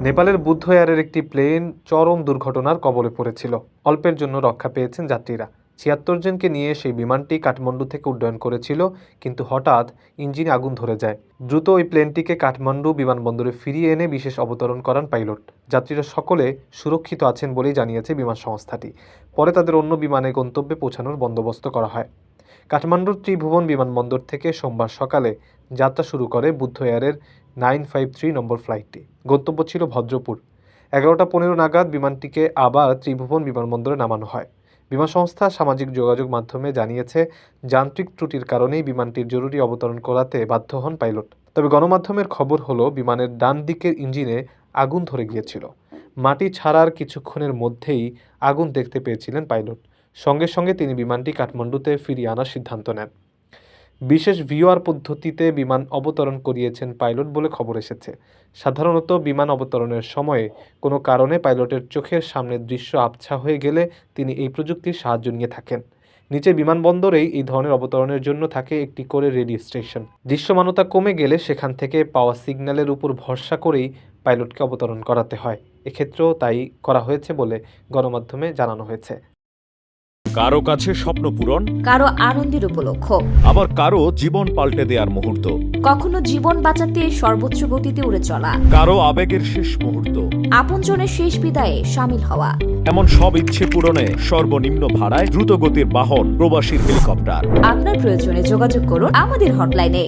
নেপালের বুদ্ধ এয়ারের একটি প্লেন চরম দুর্ঘটনার কবলে পড়েছিল। অল্পের জন্য রক্ষা পেয়েছেন যাত্রীরা। ৭৬ জনকে নিয়ে সেই বিমানটি কাঠমান্ডু থেকে উড্ডয়ন করেছিল, কিন্তু হঠাৎ ইঞ্জিনে আগুন ধরে যায়। দ্রুত ওই প্লেনটিকে কাঠমান্ডু বিমানবন্দরে ফিরিয়ে এনে বিশেষ অবতরণ করান পাইলট। যাত্রীরা সকলে সুরক্ষিত আছেন বলেই জানিয়েছে বিমান সংস্থাটি। পরে তাদের অন্য বিমানে গন্তব্যে পৌঁছানোর বন্দোবস্ত করা হয়। কাঠমান্ডুর ত্রিভুবন বিমানবন্দর থেকে সোমবার সকালে যাত্রা শুরু করে বুদ্ধ এয়ারের 953 নম্বর ফ্লাইটটি। গন্তব্য ছিল ভদ্রপুর। 11টা 15 নাগাদ বিমানটিকে আবার ত্রিভুবন বিমানবন্দরে নামানো হয়। বিমান সংস্থা সামাজিক যোগাযোগ মাধ্যমে জানিয়েছে, যান্ত্রিক ত্রুটির কারণেই বিমানটির জরুরি অবতরণ করাতে বাধ্য হন পাইলট। তবে গণমাধ্যমের খবর হলো, বিমানের ডান দিকের ইঞ্জিনে আগুন ধরে গিয়েছিল। মাটি ছাড়ার কিছুক্ষণের মধ্যেই আগুন দেখতে পেয়েছিলেন পাইলট। সঙ্গে সঙ্গে তিনি বিমানটি কাঠমান্ডুতে ফিরিয়ে আনার সিদ্ধান্ত নেন। বিশেষ ভিওআর পদ্ধতিতে বিমান অবতরণ করিয়েছেন পাইলট বলে খবর এসেছে। সাধারণত বিমান অবতরণের সময়ে কোনো কারণে পাইলটের চোখের সামনের দৃশ্য আবছা হয়ে গেলে তিনি এই প্রযুক্তির সাহায্য নিয়ে থাকেন। নিচে বিমানবন্দরেই এই ধরনের অবতরণের জন্য থাকে একটি করে রেডিও স্টেশন। দৃশ্যমানতা কমে গেলে সেখান থেকে পাওয়া সিগন্যালের উপর ভরসা করেই পাইলটকে অবতরণ করাতে হয়। এক্ষেত্রেও তাই করা হয়েছে বলে গণমাধ্যমে জানানো হয়েছে। কারো কাছে স্বপ্ন পূরণ, কারো আনন্দের উপলক্ষ, আবার কারো জীবন পাল্টে দেওয়ার মুহূর্ত, কখনো জীবন বাঁচাতে সর্বোচ্চ গতিতে উড়ে চলা, কারো আবেগের শেষ মুহূর্ত, আপনজনের শেষ বিদায়ে শামিল হওয়া। এমন সব ইচ্ছে পূরণে সর্বনিম্ন ভাড়ায় দ্রুতগতির বাহন প্রবাসীর হেলিকপ্টার। আপনার প্রয়োজনে যোগাযোগ করুন আমাদের হটলাইনে।